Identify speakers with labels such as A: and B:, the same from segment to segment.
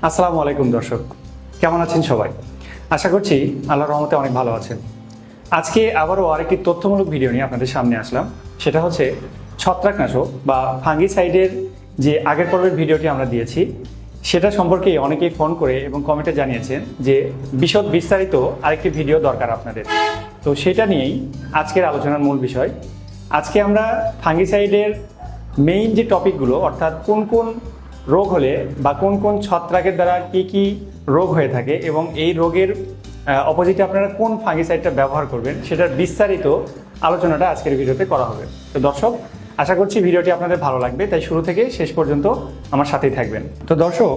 A: আসসালামু আলাইকুম দর্শক, কেমন আছেন সবাই? আশা করছি আল্লাহর রহমতে অনেক ভালো আছেন। আজকে আবারও আরেকটি তথ্যমূলক ভিডিও নিয়ে আপনাদের সামনে আসলাম। সেটা হচ্ছে ছত্রাকনাশক বা ফাঙ্গিসাইডের যে আগের পর্বের ভিডিওটি আমরা দিয়েছি সেটা সম্পর্কে অনেকেই ফোন করে এবং কমেন্টে জানিয়েছেন যে বিস্তারিত আরেকটি ভিডিও দরকার আপনাদের। তো সেটা নিয়েই আজকের আলোচনার মূল বিষয়। আজকে আমরা ফাঙ্গিসাইডের মেইন যে টপিকগুলো, অর্থাৎ কোন কোন রোগ হলে বা কোন কোন ছত্রাকের দ্বারা কি কি রোগ হয়ে থাকে এবং এই রোগের অপোজিটে আপনারা কোন ফাঙ্গিসাইডটা ব্যবহার করবেন, সেটার বিস্তারিত আলোচনাটা আজকের ভিডিওতে করা হবে। তো দর্শক, আশা করছি ভিডিওটি আপনাদের ভালো লাগবে, তাই শুরু থেকে শেষ পর্যন্ত আমার সাথেই থাকবেন। তো দর্শক,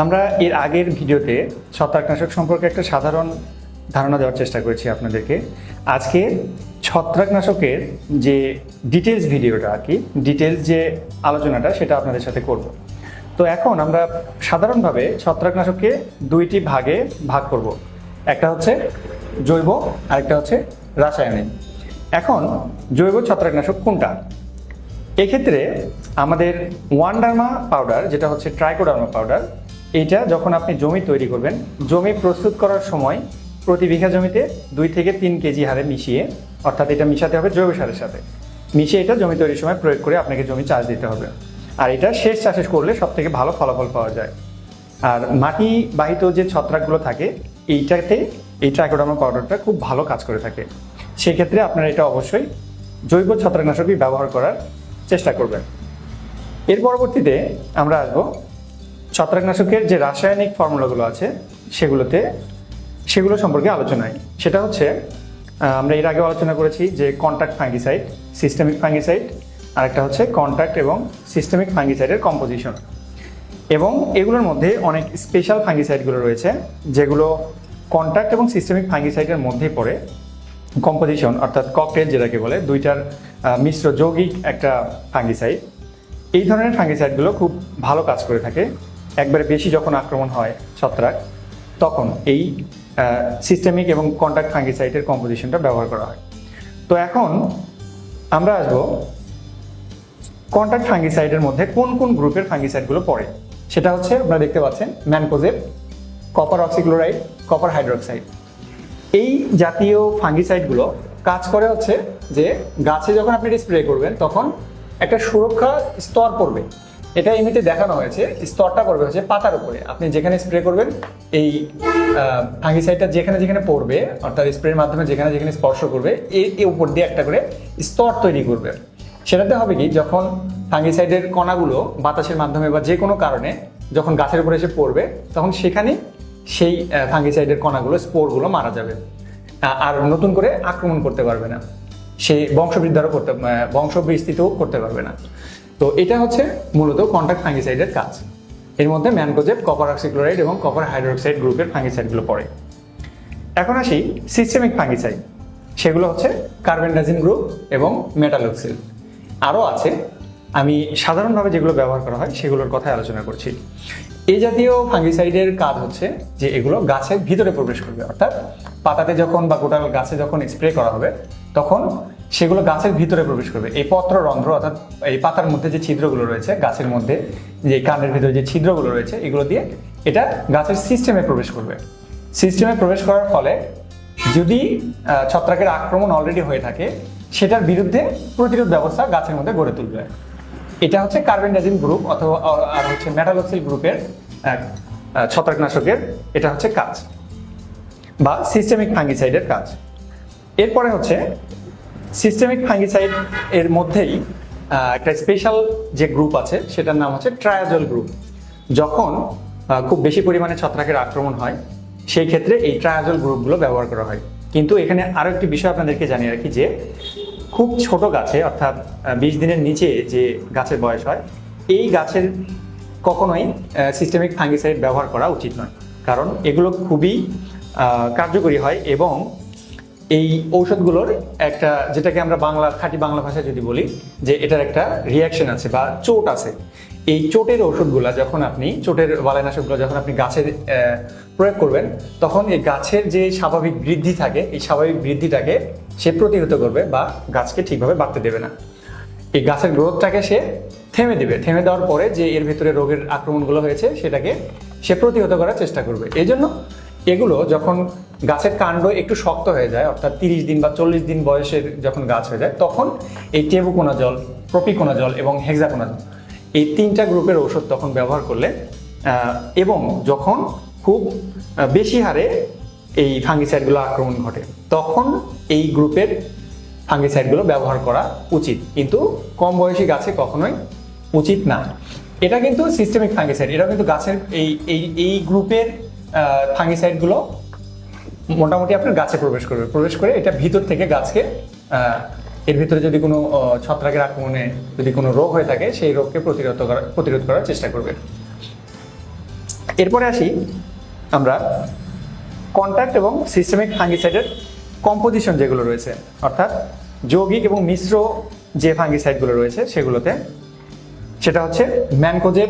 A: আমরা এর আগের ভিডিওতে ছত্রাকনাশক সম্পর্কে একটা সাধারণ ধারণা দেওয়ার চেষ্টা করেছি আপনাদেরকে। আজকে ছত্রাকনাশকের যে ডিটেলস ভিডিওটা আর কি, ডিটেলস যে আলোচনাটা সেটা আপনাদের সাথে করব। তো এখন আমরা সাধারণভাবে ছত্রাকনাশককে দুইটি ভাগে ভাগ করব। একটা হচ্ছে জৈব, আরেকটা হচ্ছে রাসায়নিক। এখন জৈব ছত্রাকনাশক কোনটা? এক্ষেত্রে আমাদের ওয়ানডার্মা পাউডার, যেটা হচ্ছে ট্রাইকোডার্মা পাউডার, এইটা যখন আপনি জমি তৈরি করবেন, জমি প্রস্তুত করার সময় প্রতি বিঘা জমিতে 2 থেকে 3 কেজি হারে মিশিয়ে, অর্থাৎ এটা মিশাতে হবে জৈব সারের সাথে, মিশিয়ে এটা জমি তৈরির সময় প্রয়োগ করে আপনাকে জমি চাষ দিতে হবে। আর এটা শেষ চাষে করলে সব থেকে ভালো ফলাফল পাওয়া যায়। আর মাটি বাহিত যে ছত্রাকগুলো থাকে এইটাতে এই ট্রাইকোডার্মা পাউডারটা খুব ভালো কাজ করে থাকে। সেক্ষেত্রে আপনারা এটা অবশ্যই জৈব ছত্রাকনাশকই ব্যবহার করার চেষ্টা করবেন। এর পরবর্তীতে আমরা আসবো ছত্রাকনাশকের যে রাসায়নিক ফর্মুলাগুলো আছে সেগুলো সম্পর্কে আলোচনায়। সেটা হচ্ছে আমরা এর আগে আলোচনা করেছি যে কন্ট্যাক্ট ফাঙ্গিসাইড, সিস্টেমিক ফাঙ্গিসাইড, আরেকটা হচ্ছে কন্ট্যাক্ট এবং সিস্টেমিক ফাঙ্গিসাইডের কম্পোজিশন। এবং এগুলোর মধ্যে অনেক স্পেশাল ফাঙ্গিসাইডগুলো রয়েছে যেগুলো কন্ট্যাক্ট এবং সিস্টেমিক ফাঙ্গিসাইডের মধ্যেই পড়ে। কম্পোজিশন অর্থাৎ ককটেল যেটাকে বলে, দুইটার মিশ্র যৌগিক একটা ফাঙ্গিসাইড। এই ধরনের ফাঙ্গিসাইডগুলো খুব ভালো কাজ করে থাকে। একবারে বেশি যখন আক্রমণ হয় ছত্রাক, তখন এই সিস্টেমিক এবং কন্ট্যাক্ট ফাঙ্গিসাইডের কম্পোজিশনটা ব্যবহার করা হয়। তো এখন আমরা আসবো কন্ট্যাক্ট ফাঙ্গিসাইডের মধ্যে কোন কোন গ্রুপের ফাঙ্গিসাইডগুলো পড়ে। সেটা হচ্ছে আপনারা দেখতে পাচ্ছেন mancozeb, copper oxychloride, copper hydroxide. এই জাতীয় ফাঙ্গিসাইডগুলো কাজ করে হচ্ছে যে গাছে যখন আপনি স্প্রে করবেন তখন একটা সুরক্ষা স্তর পড়বে। এটা এমনিতে দেখানো হয়েছে, স্তরটা পড়বে হচ্ছে পাতার উপরে। আপনি যেখানে স্প্রে করবেন এই ফাঙ্গিসাইডটা যেখানে যেখানে পড়বে, অর্থাৎ স্প্রের মাধ্যমে যেখানে যেখানে স্পর্শ করবে, এই উপর দিয়ে একটা করে স্তর তৈরি করবে। সেটাতে হবে কি, যখন ফাঙ্গিসাইডের কণাগুলো বাতাসের মাধ্যমে বা যে কোনো কারণে যখন গাছের উপরে এসে পড়বে, তখন সেখানে সেই ফাঙ্গিসাইডের কণাগুলো, স্পোরগুলো মারা যাবে, আর নতুন করে আক্রমণ করতে পারবে না, সেই বংশবিস্তৃতও করতে পারবে না। তো এটা হচ্ছে মূলত কন্ট্যাক্ট ফাঙ্গিসাইডের কাজ। এর মধ্যে ম্যানকোজেব, কপার অক্সিক্লোরাইড এবং কপার হাইড্রোক্সাইড গ্রুপের ফাঙ্গিসাইডগুলো পড়ে। এখন আসি সিস্টেমিক ফাঙ্গিসাইড। সেগুলো হচ্ছে কার্বেন্ডাজিম গ্রুপ এবং মেটালক্সিল। আরও আছে, আমি সাধারণভাবে যেগুলো ব্যবহার করা হয় সেগুলোর কথাই আলোচনা করছি। এই জাতীয় ফাঙ্গিসাইডের কাজ হচ্ছে যে এগুলো গাছের ভিতরে প্রবেশ করবে, অর্থাৎ পাতাতে যখন বা গোটা গাছে যখন স্প্রে করা হবে তখন সেগুলো গাছের ভিতরে প্রবেশ করবে। এই পত্ররন্ধ্র, অর্থাৎ এই পাতার মধ্যে যে ছিদ্রগুলো রয়েছে, গাছের মধ্যে যে কাণ্ডের ভিতরে যে ছিদ্রগুলো রয়েছে, এগুলো দিয়ে এটা গাছের সিস্টেমে প্রবেশ করবে। সিস্টেমে প্রবেশ করার ফলে যদি ছত্রাকের আক্রমণ অলরেডি হয়ে থাকে, সেটার বিরুদ্ধে প্রতিরোধ ব্যবস্থা গাছের মধ্যে গড়ে তুলবে। এটা হচ্ছে কার্বেন্ডাজিম গ্রুপ অথবা আর হচ্ছে মেটালক্সিল গ্রুপের ছত্রাকনাশকের এটা হচ্ছে কাজ, বা সিস্টেমিক ফাঙ্গিসাইডের কাজ। এরপরে হচ্ছে সিস্টেমিক ফাঙ্গিসাইড এর মধ্যেই একটা স্পেশাল যে গ্রুপ আছে সেটার নাম হচ্ছে ট্রায়াজল গ্রুপ। যখন খুব বেশি পরিমাণে ছত্রাকের আক্রমণ হয় সেই ক্ষেত্রে এই ট্রায়াজল গ্রুপগুলো ব্যবহার করা হয়। কিন্তু এখানে আরও একটি বিষয় আপনাদেরকে জানিয়ে রাখি যে খুব ছোট গাছে, অর্থাৎ 20 দিনের নিচে যে গাছের বয়স হয়, এই গাছের কখনোই সিস্টেমিক ফাঙ্গিসাইড ব্যবহার করা উচিত নয়, কারণ এগুলো খুবই কার্যকরী হয় এবং এই ঔষধগুলোর একটা, যেটাকে আমরা খাঁটি বাংলা ভাষায় যদি বলি যে এটার একটা রিয়াকশন আছে বা চোট আছে। এই চোটের ওষুধগুলো যখন আপনি, চোটের বালাইনাশকগুলো যখন আপনি গাছে প্রয়োগ করবেন, তখন এই গাছের যে স্বাভাবিক বৃদ্ধি থাকে, এই স্বাভাবিক বৃদ্ধিটাকে সে প্রতিহত করবে বা গাছকে ঠিকভাবে বাড়তে দেবে না। এই গাছের গ্রোথটাকে সে থেমে দেবে। থেমে দেওয়ার পরে যে এর ভিতরে রোগের আক্রমণগুলো হয়েছে সেটাকে সে প্রতিহত করার চেষ্টা করবে। এই জন্য এগুলো যখন গাছের কাণ্ড একটু শক্ত হয়ে যায়, অর্থাৎ 30 দিন বা 40 দিন বয়সের যখন গাছ হয়ে যায়, তখন এই টেবুকোনাজল, প্রপিকোনাজল এবং হেক্সাকোনাজল এই 3টা গ্রুপের ঔষধ তখন ব্যবহার করলে এবং যখন খুব বেশি হারে এই ফাঙ্গিসাইডগুলো আক্রমণ ঘটে, তখন এই গ্রুপের ফাঙ্গিসাইডগুলো ব্যবহার করা উচিত, কিন্তু কম বয়সী গাছে কখনোই উচিত না। এটা কিন্তু সিস্টেমিক ফাঙ্গিসাইড, এটা কিন্তু গাছের এই গ্রুপের ফাঙ্গিসাইডগুলো মোটামুটি আপনার গাছে প্রবেশ করে এটা ভিতর থেকে গাছকে এর ভিতরে যদি কোনো ছত্রাকের আক্রমণে যদি কোনো রোগ হয়ে থাকে সেই রোগকে প্রতিরোধ করার চেষ্টা করবে। এরপরে আসি আমরা কন্ট্যাক্ট এবং সিস্টেমিক ফাঙ্গিসাইডের কম্পোজিশন যেগুলো রয়েছে, অর্থাৎ যৌগিক এবং মিশ্র যে ফাঙ্গিসাইডগুলো রয়েছে সেগুলোতে, সেটা হচ্ছে mancozeb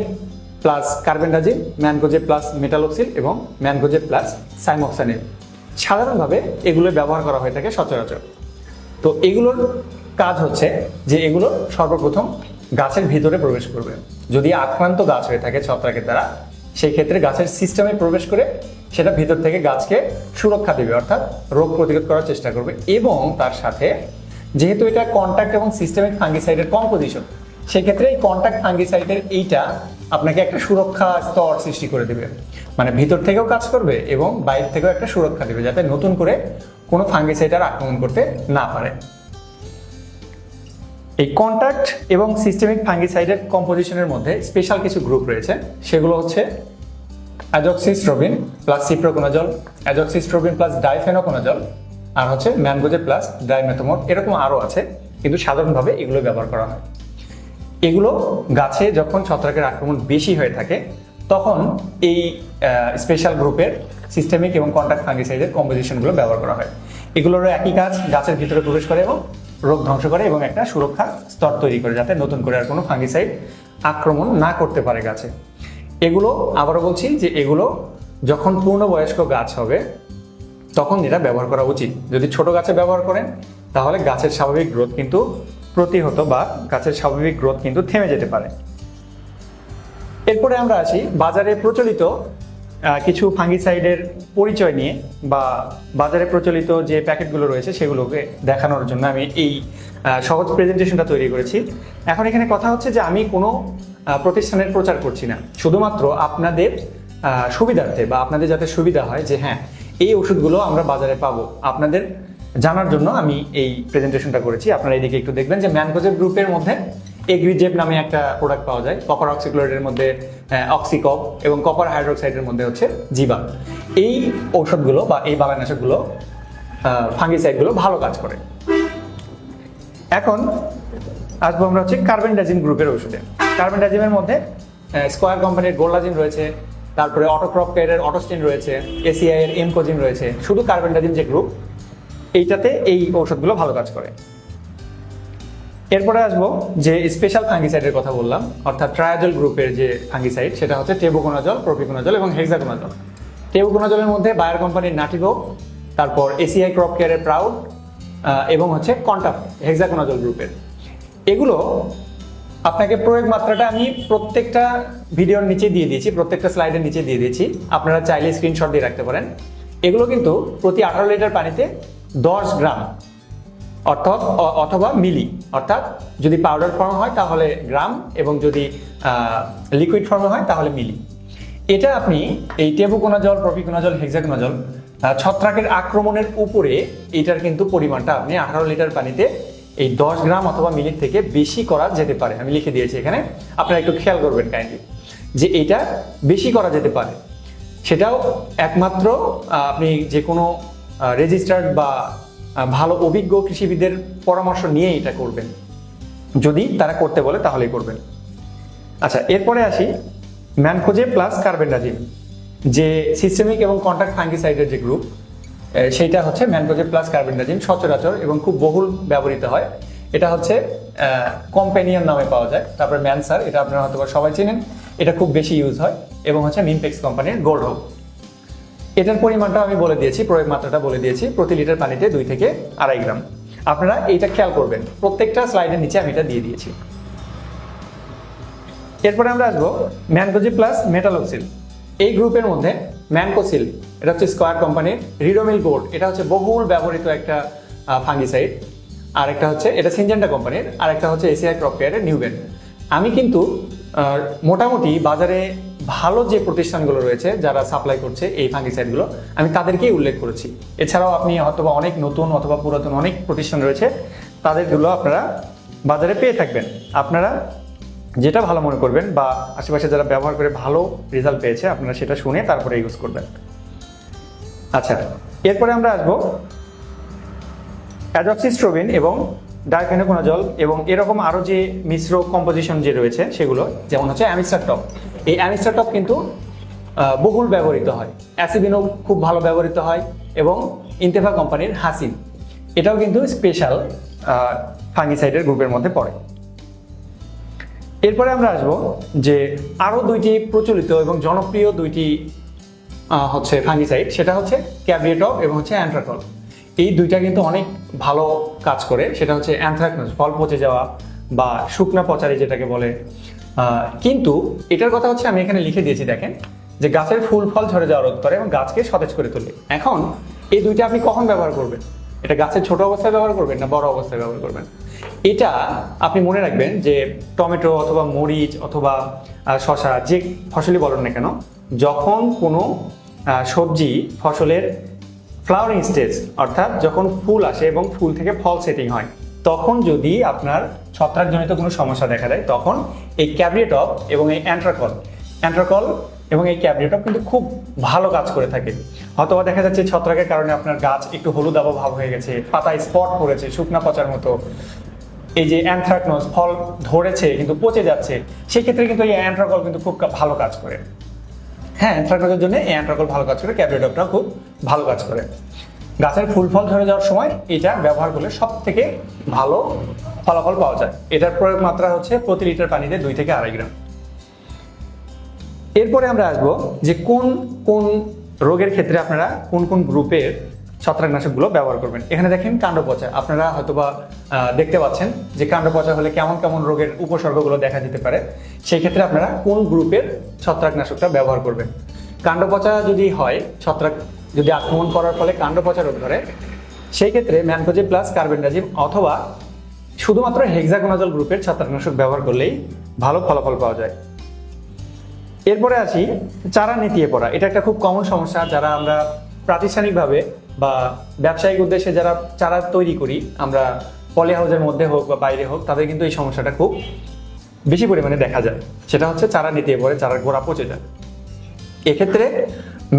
A: plus carbendazim, mancozeb plus metalaxyl এবং ম্যানকোজেব প্লাস সাইমোক্সানিল। সাধারণভাবে এগুলো ব্যবহার করা হয়ে থাকে সচরাচর। তো এগুলোর কাজ হচ্ছে যে এগুলো সর্বপ্রথম গাছের ভিতরে প্রবেশ করবে। যদি আক্রান্ত গাছ হয়ে থাকে ছত্রাকের দ্বারা, সেই ক্ষেত্রে গাছের সিস্টেমে প্রবেশ করে সেটা ভিতর থেকে গাছকে সুরক্ষা দেবে, অর্থাৎ রোগ প্রতিরোধ করার চেষ্টা করবে। এবং তার সাথে যেহেতু এটা কন্ট্যাক্ট এবং সিস্টেমিক ফাঙ্গিসাইডের কম্পোজিশন, সেক্ষেত্রে এই কন্ট্যাক্ট ফাঙ্গিসাইডের এইটা আপনাকে একটা সুরক্ষা স্তর সৃষ্টি করে দেবে, মানে ভিতর থেকেও কাজ করবে এবং বাইরে থেকেও একটা সুরক্ষা দেবে, যাতে নতুন করে কোনো ফাঙ্গিসাইড আর আক্রমণ করতে না পারে। এই কন্ট্যাক্ট এবং সিস্টেমিক ফাঙ্গিসাইডের কম্পোজিশনের মধ্যে স্পেশাল কিছু গ্রুপ রয়েছে, সেগুলো হচ্ছে azoxystrobin plus cyproconazole, azoxystrobin plus difenoconazole, আর হচ্ছে ম্যানকোজেব প্লাস ডাইমেথোমোর। এরকম আরও আছে, কিন্তু সাধারণভাবে এগুলো ব্যবহার করা হয়। এগুলো গাছে যখন ছত্রাকের আক্রমণ বেশি হয়ে থাকে, তখন এই স্পেশাল গ্রুপের সিস্টেমিক এবং কন্ট্যাক্ট ফাঙ্গিসাইডের কম্পোজিশনগুলো ব্যবহার করা হয়। এগুলোরও একই কাজ, গাছের ভিতরে প্রবেশ করে এবং রোগ ধ্বংস করে এবং একটা সুরক্ষা স্তর তৈরি করে, যাতে নতুন করে আর কোনো ফাঙ্গিসাইড আক্রমণ না করতে পারে গাছে। এগুলো আবারও বলছি যে এগুলো যখন পূর্ণবয়স্ক গাছ হবে তখন এটা ব্যবহার করা উচিত। যদি ছোট গাছে ব্যবহার করেন তাহলে গাছের স্বাভাবিক গ্রোথ কিন্তু প্রতিহত বা গাছের স্বাভাবিক গ্রোথ কিন্তু থেমে যেতে পারে। এরপরে আমরা আসি বাজারে প্রচলিত কিছু ফাঙ্গিসাইডের পরিচয় নিয়ে, বা বাজারে প্রচলিত যে প্যাকেটগুলো রয়েছে সেগুলোকে দেখানোর জন্য আমি এই সহজ প্রেজেন্টেশনটা তৈরি করেছি। এখন এখানে কথা হচ্ছে যে আমি কোনো প্রতিষ্ঠানের প্রচার করছি না, শুধুমাত্র আপনাদের সুবিধার্থে বা আপনাদের যাতে সুবিধা হয় যে হ্যাঁ এই ওষুধগুলো আমরা বাজারে পাবো, আপনাদের জানার জন্য আমি এই প্রেজেন্টেশনটা করেছি। আপনারা এইদিকে একটু দেখবেন যে ম্যানকোজেব গ্রুপের মধ্যে এগ্রিজেব নামে একটা প্রোডাক্ট পাওয়া যায়, কপার অক্সিক্লোরাইডের মধ্যে অক্সিকপ এবং কপার হাইড্রোক্সাইডের মধ্যে হচ্ছে জিবা। এই ঔষধগুলো বা এই বালাইনাশকগুলো ফাঙ্গিসাইডগুলো ভালো কাজ করে। এখন আসবো আমরা হচ্ছে কার্বেন্ডাজিম গ্রুপের ওষুধে। কার্বেন্ডাজিমের মধ্যে স্কয়ার কোম্পানির গোল্ডাজিম রয়েছে, তারপরে অটোক্রপ কেয়ারের অটোস্টিন রয়েছে, এসিআই এর এমকোজিম রয়েছে। শুধু কার্বেন্ডাজিম যে গ্রুপ, এইটাতে এই ঔষধগুলো ভালো কাজ করে। এরপরে আসবো যে স্পেশাল ফাঙ্গিসাইডের কথা বললাম, অর্থাৎ ট্রায়াজল গ্রুপের যে ফাঙ্গিসাইড, সেটা হচ্ছে টেবুকোনাজল, প্রপিকোনাজল এবং হেক্সাকোনাজল। টেবুকোনাজলের মধ্যে বায়ার কোম্পানির নাটিভো, তারপর এসিআই ক্রপ কেয়ারের প্রাউড এবং হচ্ছে কন্টাফ হেক্সাকোনাজল গ্রুপের। এগুলো আপনাকে প্রয়োগ মাত্রাটা আমি প্রত্যেকটা ভিডিওর নিচে দিয়ে দিয়েছি, প্রত্যেকটা স্লাইডের নিচে দিয়ে দিয়েছি, আপনারা চাইলে স্ক্রিনশট দিয়ে রাখতে পারেন। এগুলো কিন্তু প্রতি 18 লিটার পানিতে 10 গ্রাম অথবা মিলি, অর্থাৎ যদি পাউডার ফর্ম হয় তাহলে গ্রাম এবং যদি লিকুইড ফর্মে হয় তাহলে মিলি। এটা আপনি এই টেবুকোনাজল, প্রপিকোনাজল, হেক্সাকোনাজল ছত্রাকের আক্রমণের উপরে এটার কিন্তু পরিমাণটা আপনি 18 লিটার পানিতে এই 10 গ্রাম অথবা মিলির থেকে বেশি করা যেতে পারে। আমি লিখে দিয়েছি এখানে, আপনারা একটু খেয়াল করবেন কাইন্ডলি যে এটা বেশি করা যেতে পারে। সেটাও একমাত্র আপনি যে কোনো রেজিস্টার্ড বা ভালো অভিজ্ঞ কৃষিবিদের পরামর্শ নিয়ে এটা করবেন, যদি তারা করতে বলে তাহলেই করবেন। আচ্ছা, এরপরে আসি ম্যানকোজেব প্লাস কার্বেন্ডাজিম, যে সিস্টেমিক এবং কন্ট্যাক্ট ফাঙ্গিসাইডের যে গ্রুপ, সেইটা হচ্ছে ম্যানকোজেব প্লাস কার্বেন্ডাজিম। সচরাচর এবং খুব বহুল ব্যবহৃত হয়। এটা হচ্ছে কম্পেনিয়ন নামে পাওয়া যায়, তারপরে ম্যানসার, এটা আপনারা হয়তো সবাই চেনেন, এটা খুব বেশি ইউজ হয়, এবং হচ্ছে মিনপেক্স কোম্পানির গোল্ড হোপ। এটার পরিমাণটা আমি বলে দিয়েছি, প্রয়োগ মাত্রাটা বলে দিয়েছি, প্রতি লিটার পানিতে 2 থেকে 2.5 গ্রাম। আপনারা এইটা খেয়াল করবেন, প্রত্যেকটা স্লাইডের নিচে আমি এটা দিয়ে দিয়েছি। এরপরে আমরা আসবো ম্যানকোজেব প্লাস মেটালক্সিল। এই গ্রুপের মধ্যে ম্যানকোসিল, এটা হচ্ছে স্কয়ার কোম্পানির, রিডোমিল গোল্ড, এটা হচ্ছে বহুল ব্যবহৃত একটা ফাঙ্গিসাইড, আর একটা হচ্ছে এটা সিনজেন্টা কোম্পানির, আর একটা হচ্ছে এসিআই ক্রপ কেয়ারের নিউবেন। আমি কিন্তু মোটামুটি বাজারে ভালো যে প্রতিষ্ঠানগুলো রয়েছে যারা সাপ্লাই করছে এই ফাঙ্গিসাইডগুলো, আমি তাদেরকেই উল্লেখ করেছি। এছাড়াও আপনি অথবা অনেক নতুন অথবা পুরাতন অনেক প্রতিষ্ঠান রয়েছে, তাদেরগুলো আপনারা বাজারে পেয়ে থাকবেন। আপনারা যেটা ভালো মনে করবেন বা আশেপাশে যারা ব্যবহার করে ভালো রেজাল্ট পেয়েছে, আপনারা সেটা শুনে তারপরে ইউজ করবেন। আচ্ছা, এরপরে আমরা আসবো অ্যাজক্সিস্ট্রোবিন এবং ডাইফেনোকোনাজল এবং এরকম আরও যে মিশ্র কম্পোজিশন যে রয়েছে সেগুলো, যেমন হচ্ছে অ্যামিস্টারটপ। এই অ্যামিস্টারটপ কিন্তু বহুল ব্যবহৃত হয়, অ্যাসিবিনও খুব ভালো ব্যবহৃত হয়, এবং ইন্তেফা কোম্পানির হাসিন, এটাও কিন্তু স্পেশাল ফাঙ্গিসাইডের গ্রুপের মধ্যে পড়ে। এরপরে আমরা আসবো যে আরও দুইটি প্রচলিত এবং জনপ্রিয় দুইটি হচ্ছে ফাঙ্গিসাইড, সেটা হচ্ছে ক্যাব্রিয়েটপ এবং হচ্ছে অ্যান্থ্রাকল। এই দুইটা কিন্তু অনেক ভালো কাজ করে। সেটা হচ্ছে অ্যানথ্রাকনোজ, ফল পচে যাওয়া বা শুকনা পচারি যেটাকে বলে। কিন্তু এটার কথা হচ্ছে আমি এখানে লিখে দিয়েছি, দেখেন, যে গাছের ফুল ফল ঝরে যাওয়া রোধ করে এবং গাছকে সতেজ করে তোলে। এখন এই দুইটা আপনি কখন ব্যবহার করবেন? এটা গাছের ছোট অবস্থায় ব্যবহার করবেন না বড় অবস্থায় ব্যবহার করবেন? এটা আপনি মনে রাখবেন যে টমেটো অথবা মরিচ অথবা শসা, যে ফসলই বলেন না কেন, যখন কোনো সবজি ফসলের ফ্লাওয়ারিং স্টেজ, অর্থাৎ যখন ফুল আসে এবং ফুল থেকে ফল সেটিং হয়, তখন যদি আপনার ছত্রাকজনিত কোনো সমস্যা দেখা দেয়, তখন এই ক্যাব্রিয়েটপ এবং এই অ্যান্থ্রাকল এবং এই ক্যাব্রিয়েটপ কিন্তু খুব ভালো কাজ করে থাকে। হয়তোবা দেখা যাচ্ছে ছত্রাকের কারণে আপনার গাছ একটু হলুদাভ ভাব হয়ে গেছে, পাতায় স্পট পড়েছে শুকনা পচার মতো, এই যে অ্যানথ্রাকনোজ, ফল ধরেছে কিন্তু পচে যাচ্ছে, সেই ক্ষেত্রে কিন্তু এই অ্যান্থ্রাকল কিন্তু খুব ভালো কাজ করে। হ্যাঁ, অ্যানথ্রাকনোজের জন্য এই অ্যান্থ্রাকল ভালো কাজ করে, ক্যাব্রিয়েটপটাও খুব ভালো কাজ করে। গাছের ফুল ফল ঝরে যাওয়ার সময় এটা ব্যবহার করলে সব থেকে ভালো ফলাফল পাওয়া যায়। এটার প্রয়োগ মাত্রা হচ্ছে প্রতি লিটার পানিতে 2 থেকে 2.5 গ্রাম। এরপরে আমরা আসবো যে কোন কোন রোগের ক্ষেত্রে আপনারা কোন কোন গ্রুপের ছত্রাকনাশকগুলো ব্যবহার করবেন। এখানে দেখেন কাণ্ড পচা, আপনারা হয়তোবা দেখতে পাচ্ছেন যে কাণ্ড পচা হলে কেমন কেমন রোগের উপসর্গগুলো দেখা দিতে পারে। সেই ক্ষেত্রে আপনারা কোন গ্রুপের ছত্রাকনাশকটা ব্যবহার করবেন। কাণ্ড পচা যদি হয়, ছত্রাক যদি আক্রমণ করার ফলে কাণ্ড পচা রোগ ধরে, সেই ক্ষেত্রে ম্যানকোজেব প্লাস কার্বেন্ডাজিম অথবা শুধুমাত্র হেক্সাকোনাজল গ্রুপের ছত্রাকনাশক ব্যবহার করলেই ভালো ফলাফল পাওয়া যায়। এরপরে আসি চারা নেতিয়ে পড়া। এটা একটা খুব কমন সমস্যা, যারা আমরা প্রাতিষ্ঠানিকভাবে বা ব্যবসায়িক উদ্দেশ্যে যারা চারা তৈরি করি, আমরা পলি হাউসের মধ্যে হোক বা বাইরে হোক, তাদের কিন্তু এই সমস্যাটা খুব বেশি পরিমাণে দেখা যায়। সেটা হচ্ছে চারা নেতিয়ে পড়ে, চারার গোড়া পচে যায়। এক্ষেত্রে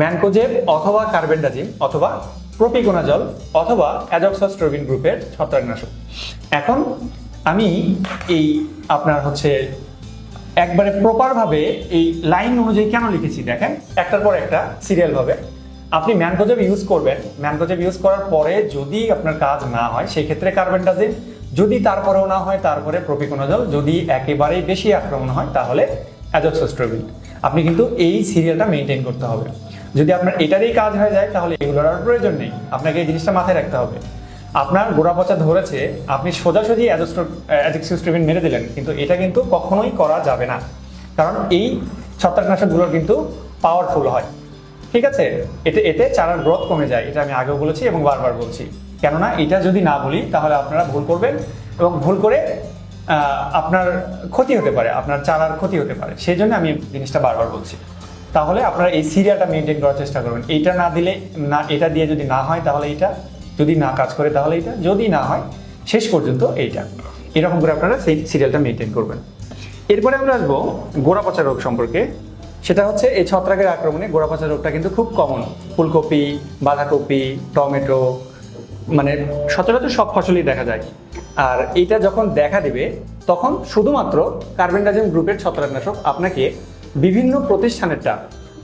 A: ম্যানকোজেব অথবা কার্বেন্ডাজিম অথবা প্রোপিকোনাজল অথবা অ্যাজক্সিস্ট্রোবিন গ্রুপের ছত্রাকনাশক। এখন আমি এই আপনার হচ্ছে একবারে প্রপারভাবে এই লাইন অনুযায়ী কেন লিখেছি, দেখেন, একটার পর একটা সিরিয়ালভাবে। আপনি ম্যানকোজেব ইউজ করবেন, ম্যানকোজেব ইউজ করার পরে যদি আপনার কাজ না হয় সেই ক্ষেত্রে কার্বেন্ডাজিম, যদি তারপরেও না হয় তারপরে প্রোপিকোনাজল, যদি একেবারেই বেশি আক্রমণ হয় তাহলে অ্যাজক্সিস্ট্রোবিন। আপনি কিন্তু এই সিরিয়ালটা মেনটেন করতে হবে। যদি আপনার এটারই কাজ হয়ে যায় তাহলে এগুলোর আর প্রয়োজন নেই। আপনাকে এই জিনিসটা মাথায় রাখতে হবে। আপনার গোড়া পচা ধরেছে, আপনি সোজাসুজি অ্যাজক্সিস্ট্রোবিন মেরে দিলেন, কিন্তু এটা কিন্তু কখনোই করা যাবে না, কারণ এই ছত্রাকনাশকগুলোর কিন্তু পাওয়ারফুল হয়, ঠিক আছে? এতে চারার গ্রোথ কমে যায়, এটা আমি আগেও বলেছি এবং বারবার বলছি। কেননা এটা যদি না বলি তাহলে আপনারা ভুল করবেন এবং ভুল করে আপনার ক্ষতি হতে পারে, আপনার চারার ক্ষতি হতে পারে। সেই জন্য আমি জিনিসটা বারবার বলছি। তাহলে আপনারা এই সিরিয়ালটা মেনটেন করার চেষ্টা করবেন। এইটা না দিলে না, এটা দিয়ে যদি না হয় তাহলে এইটা, যদি না কাজ করে তাহলে এটা, যদি না হয় শেষ পর্যন্ত এইটা, এরকম করে আপনারা সেই সিরিয়ালটা মেনটেন করবেন। এরপরে আমরা আসবো গোড়া পচা রোগ সম্পর্কে। সেটা হচ্ছে এই ছত্রাকের আক্রমণে গোড়া পচা রোগটা কিন্তু খুব কমন। ফুলকপি, বাঁধাকপি, টমেটো, মানে সচরাচর সব ফসলই দেখা যায়। আর এটা যখন দেখা দিবে তখন শুধুমাত্র কার্বেন্ডাজিম গ্রুপের ছত্রাকনাশক আপনাকে বিভিন্ন প্রতিষ্ঠানেরটা,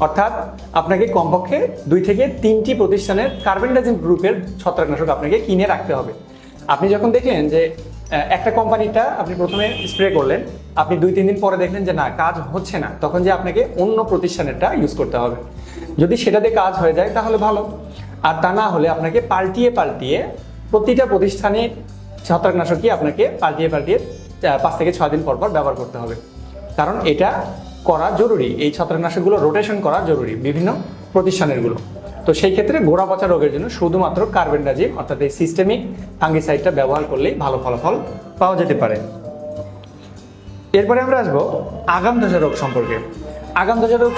A: অর্থাৎ আপনাকে কমপক্ষে 2 থেকে 3টি প্রতিষ্ঠানের কার্বেন্ডাজিম গ্রুপের ছত্রাকনাশক আপনাকে কিনে রাখতে হবে। আপনি যখন দেখলেন যে একটা কোম্পানিটা আপনি প্রথমে স্প্রে করলেন, আপনি 2-3 দিন পরে দেখলেন যে না, কাজ হচ্ছে না, তখন যে আপনাকে অন্য প্রতিষ্ঠানেরটা ইউজ করতে হবে। যদি সেটাতে কাজ হয়ে যায় তাহলে ভালো, আর তা না হলে আপনাকে পাল্টিয়ে প্রতিটা প্রতিষ্ঠানের ছত্রাকনাশকই আপনাকে পাল্টিয়ে 5 থেকে 6 দিন পর পর ব্যবহার করতে হবে। কারণ এটা করা জরুরি, এই ছত্রাকনাশকগুলো রোটেশন করা জরুরি বিভিন্ন প্রতিষ্ঠানেরগুলো। তো সেই ক্ষেত্রে গোড়া পচা রোগের জন্য শুধুমাত্র কার্বেন্ডাজিম অর্থাৎ এই সিস্টেমিক ফাঙ্গিসাইডটা ব্যবহার করলেই ভালো ফলাফল পাওয়া যেতে পারে। এরপরে আমরা আসবো আগাম ধসা রোগ সম্পর্কে। আগাম ধসা রোগ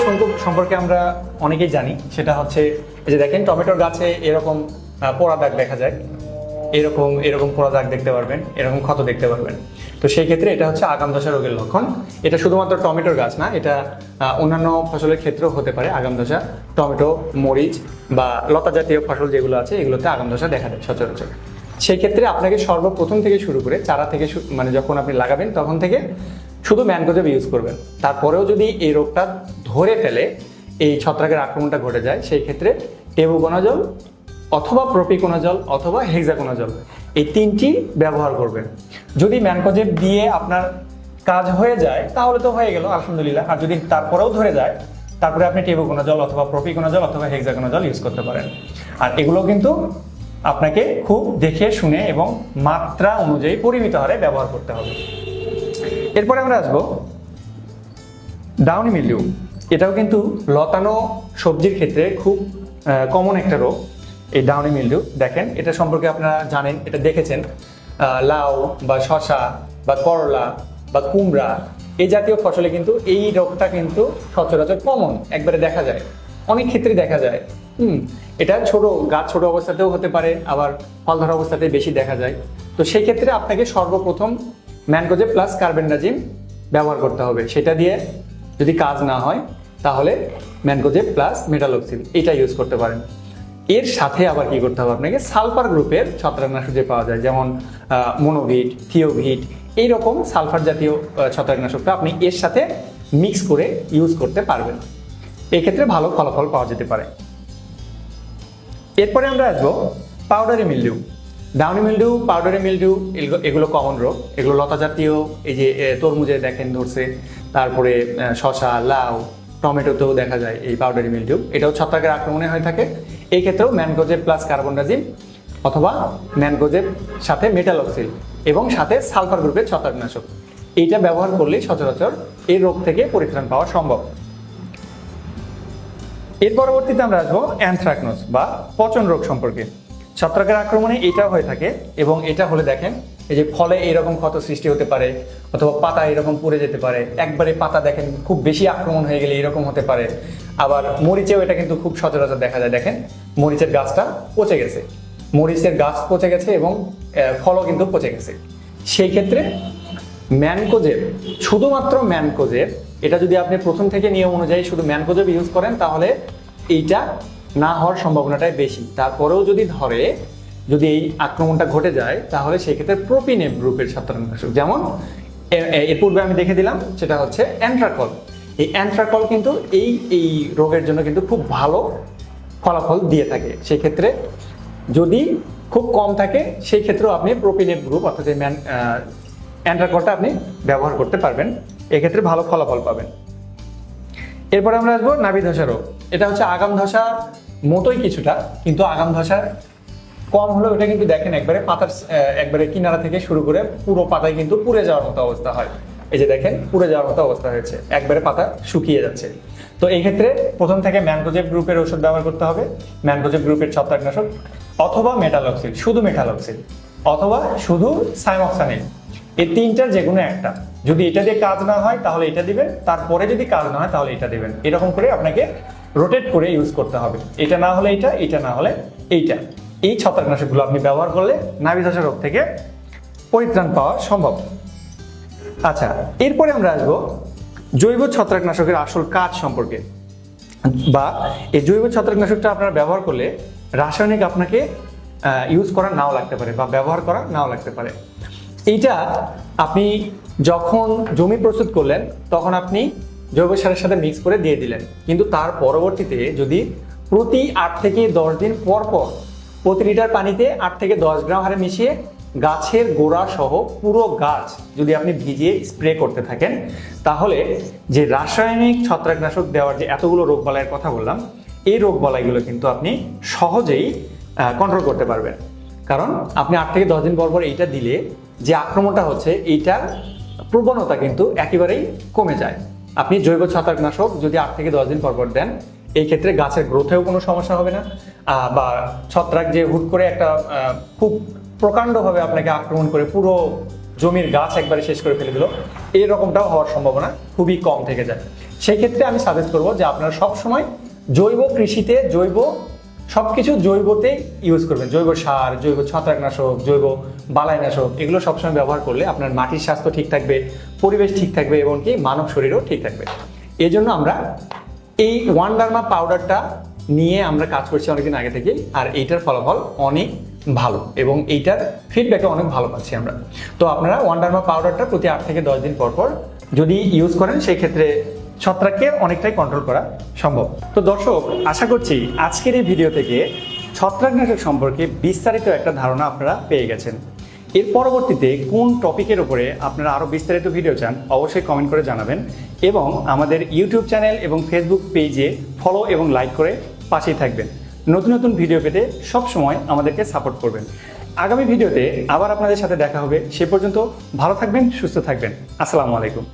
A: সম্পর্কে আমরা অনেকেই জানি, সেটা হচ্ছে এই যে দেখেন টমেটোর গাছে এরকম পোড়া দাগ দেখা যায়, এরকম পোড়া দাগ দেখতে পারবেন, এরকম ক্ষত দেখতে পারবেন। তো সেই ক্ষেত্রে এটা হচ্ছে আগাম ধসা রোগের লক্ষণ। এটা শুধুমাত্র টমেটোর গাছ না, এটা অন্যান্য ফসলের ক্ষেত্রেও হতে পারে আগাম ধসা। টমেটো, মরিচ বা লতা জাতীয় ফসল যেগুলো আছে এগুলোতে আগাম ধসা দেখা যায় সচরাচর। সেই ক্ষেত্রে আপনাকে সর্বপ্রথম থেকে শুরু করে চারা থেকে মানে যখন আপনি লাগাবেন তখন থেকে শুধু ম্যানকোজেব ইউজ করবেন। তারপরেও যদি এই রোগটা ধরে ফেলে, এই ছত্রাকের আক্রমণটা ঘটে যায়, সেই ক্ষেত্রে টেবুকোনাজল অথবা প্রপিকোনাজল অথবা হেক্সাকোনাজল এই তিনটি ব্যবহার করবেন। যদি ম্যানকোজেব দিয়ে আপনার কাজ হয়ে যায় তাহলে তো হয়ে গেল আলহামদুলিল্লাহ, আর যদি তারপরেও ধরে যায় তারপরে আপনি টেবুকোনাজল অথবা প্রপিকোনাজল অথবা হেক্সাকোনাজল ইউজ করতে পারেন। আর এগুলো কিন্তু আপনাকে খুব দেখে শুনে এবং মাত্রা অনুযায়ী পরিমিত হারে ব্যবহার করতে হবে। এরপরে আমরা আসবো ডাউনি মিলডিউ। এটাও কিন্তু লতানো সবজির ক্ষেত্রে খুব কমন একটা রোগ, এই ডাউনি মিলডিউ। দেখেন এটা সম্পর্কে আপনারা জানেন, এটা দেখেছেন লাউ বা শসা বা করলা বা কুমড়া এই জাতীয় ফসলে কিন্তু এই রোগটা কিন্তু সচরাচর কমন একবারে দেখা যায়, অনেক ক্ষেত্রে দেখা যায়। এটা গাছ ছোট অবস্থাতেও হতে পারে, আবার ফল ধরা অবস্থাতে বেশি দেখা যায়। তো সেই ক্ষেত্রে আপনাকে সর্বপ্রথম ম্যানকোজেব প্লাস কার্বেন্ডাজিম ব্যবহার করতে হবে। সেটা দিয়ে যদি কাজ না হয় তাহলে ম্যানকোজেব প্লাস মেটালক্সিল এটা ইউজ করতে পারেন। এর সাথে আবার কি করতে হবে, আপনাকে সালফার গ্রুপের ছত্রাকনাশক যে পাওয়া যায় যেমন মনোভিট, থিওভিট, এইরকম সালফার জাতীয় ছত্রাকনাশকটা আপনি এর সাথে মিক্স করে ইউজ করতে পারবেন। এক্ষেত্রে ভালো ফলাফল পাওয়া যেতে পারে। এরপরে আমরা আসবো powdery mildew. Downey mildew, powdery mildew এগুলো কমন রোগ, এগুলো লতা জাতীয়, এই যে তরমুজে দেখেন ধরছে, তারপরে শসা, লাউ, টমেটোতেও দেখা যায় এই পাউডারি মিলডিউ। এটাও ছত্রাকের আক্রমণে হয়ে থাকে। এই ক্ষেত্রেও ম্যানকোজেব প্লাস কার্বনডাজিম অথবা ম্যানকোজেব সাথে মেটালক্সিল এবং সাথে সালফার গ্রুপের ছত্রাকনাশক এইটা ব্যবহার করলেই সচরাচর এই রোগ থেকে পরিত্রাণ পাওয়া সম্ভব। এর পরবর্তীতে আমরা আসবো অ্যানথ্রাকনোজ বা পচন রোগ সম্পর্কে। ছত্রাকের আক্রমণে এটা হয়ে থাকে এবং এটা হলে দেখেন এই যে ফলে এরকম ক্ষত সৃষ্টি হতে পারে অথবা পাতা এরকম পুড়ে যেতে পারে, একবারে পাতা দেখেন খুব বেশি আক্রমণ হয়ে গেলে এরকম হতে পারে। আবার মরিচেও এটা কিন্তু খুব সচরাচর দেখা যায়, দেখেন মরিচের গাছটা পচে গেছে, মরিচের গাছ পচে গেছে এবং ফলও কিন্তু পচে গেছে। সেই ক্ষেত্রে ম্যানকোজেব, শুধুমাত্র ম্যানকোজেব, এটা যদি আপনি প্রথম থেকে নিয়ম অনুযায়ী শুধু ম্যানকোজেব ইউজ করেন তাহলে এইটা না হওয়ার সম্ভাবনাটাই বেশি। তারপরেও যদি এই আক্রমণটা ঘটে যায় তাহলে সেক্ষেত্রে প্রোপিনেব গ্রুপের ছত্রাকনাশক, যেমন এর পূর্বে আমি দেখে দিলাম, সেটা হচ্ছে অ্যান্ট্রাকল। এই অ্যান্ট্রাকল কিন্তু এই রোগের জন্য কিন্তু খুব ভালো ফলাফল দিয়ে থাকে। সেই ক্ষেত্রে যদি খুব কম থাকে সেই ক্ষেত্রেও আপনি প্রোপিনেব গ্রুপ অর্থাৎ অ্যান্ট্রাকলটা আপনি ব্যবহার করতে পারবেন, এক্ষেত্রে ভালো ফলাফল পাবেন। এরপরে আমরা আসবো নাভি ধসা রোগ। এটা হচ্ছে আগাম ধসার মতোই কিছুটা, কিন্তু আগাম ধসা কম হলেও এটা কিন্তু দেখেন একবারে পাতার একবারে কিনারা থেকে শুরু করে পুরো পাতায় কিন্তু পুড়ে যাওয়ার মতো অবস্থা হয়। এই যে দেখেন পুড়ে যাওয়ার মতো অবস্থা হয়েছে, একবারে পাতা শুকিয়ে যাচ্ছে। তো এই ক্ষেত্রে প্রথম থেকে ম্যানকোজেব গ্রুপের ওষুধ ব্যবহার করতে হবে, ম্যানকোজেব গ্রুপের ছত্রাকনাশক অথবা মেটালক্সিল, শুধু মেটালক্সিল অথবা শুধু সাইমক্সানিল, এই তিনটার যে কোনো একটা। যদি এটা দিয়ে কাজ না হয় তাহলে এটা দিবেন, তারপরে যদি কাজ না হয় তাহলে এটা দিবেন। এরকম করে আপনাকে রোটেট করে ইউজ করতে হবে, এটা না হলে এইটা, এটা না হলে এইটা। এই ছত্রাকনাশকগুলো আপনি ব্যবহার করলে নাভি ধসা রোগ থেকে পরিত্রাণ পাওয়া সম্ভব। আচ্ছা, এরপরে আমরা আসবো জৈব ছত্রাকনাশকের আসল কাজ সম্পর্কে, বা এই জৈব ছত্রাকনাশকটা আপনারা ব্যবহার করলে রাসায়নিক আপনাকে ইউজ করা নাও লাগতে পারে বা ব্যবহার করা নাও লাগতে পারে। এইটা আপনি যখন জমি প্রস্তুত করলেন তখন আপনি জৈব সারের সাথে মিক্স করে দিয়ে দিলেন, কিন্তু তার পরবর্তীতে যদি প্রতি 8 থেকে 10 দিন পর পর প্রতি লিটার পানিতে 8 থেকে 10 গ্রাম হারে মিশিয়ে গাছের গোড়া সহ পুরো গাছ যদি আপনি ভিজিয়ে স্প্রে করতে থাকেন, তাহলে যে রাসায়নিক ছত্রাকনাশক দেওয়ার যে এতগুলো রোগবালাইয়ের কথা বললাম, এই রোগবালাইগুলো কিন্তু আপনি সহজেই কন্ট্রোল করতে পারবেন। কারণ আপনি 8 থেকে 10 দিন পর পর এইটা দিলে যে আক্রমণটা হচ্ছে এইটার প্রবণতা কিন্তু একেবারেই কমে যায়। আপনি জৈব ছত্রাকনাশক যদি 8 থেকে 10 দিন পর পর দেন, এই ক্ষেত্রে গাছের গ্রোথেও কোনো সমস্যা হবে না, বা ছত্রাক যে হুট করে একটা খুব প্রকাণ্ডভাবে আপনাকে আক্রমণ করে পুরো জমির গাছ একবারে শেষ করে ফেলে দিল, এরকমটাও হওয়ার সম্ভাবনা খুবই কম থেকে যায়। সেই ক্ষেত্রে আমি সাজেস্ট করবো যে আপনারা সবসময় জৈব কৃষিতে সবকিছু জৈবতে ইউজ করবেন। জৈব সার, জৈব ছত্রাকনাশক, জৈব বালাইনাশক, এগুলো সবসময় ব্যবহার করলে আপনার মাটির স্বাস্থ্য ঠিক থাকবে, পরিবেশ ঠিক থাকবে এবং কি মানব শরীরও ঠিক থাকবে। এই জন্য আমরা এই ওয়ান্ডারমা পাউডারটা নিয়ে আমরা কাজ করছি অনেকদিন আগে থেকে, আর এইটার ফলাফল অনেক ভালো এবং এইটার ফিডব্যাকও অনেক ভালো পাচ্ছি আমরা। তো আপনারা ওয়ান্ডারমা পাউডারটা প্রতি 8 থেকে 10 দিন পর পর যদি ইউজ করেন, সেই ক্ষেত্রে ছত্রাককে অনেকটাই কন্ট্রোল করা সম্ভব। তো দর্শক, আশা করছি আজকের এই ভিডিও থেকে ছত্রাকনাশক সম্পর্কে বিস্তারিত একটা ধারণা আপনারা পেয়ে গেছেন। এর পরবর্তীতে কোন টপিকের উপরে আপনারা আরও বিস্তারিত ভিডিও চান অবশ্যই কমেন্ট করে জানাবেন, এবং আমাদের ইউটিউব চ্যানেল এবং ফেসবুক পেজে ফলো এবং লাইক করে পাশেই থাকবেন। নতুন নতুন ভিডিও পেতে সবসময় আমাদেরকে সাপোর্ট করবেন। আগামী ভিডিওতে আবার আপনাদের সাথে দেখা হবে। সে পর্যন্ত ভালো থাকবেন, সুস্থ থাকবেন। আসসালামু আলাইকুম।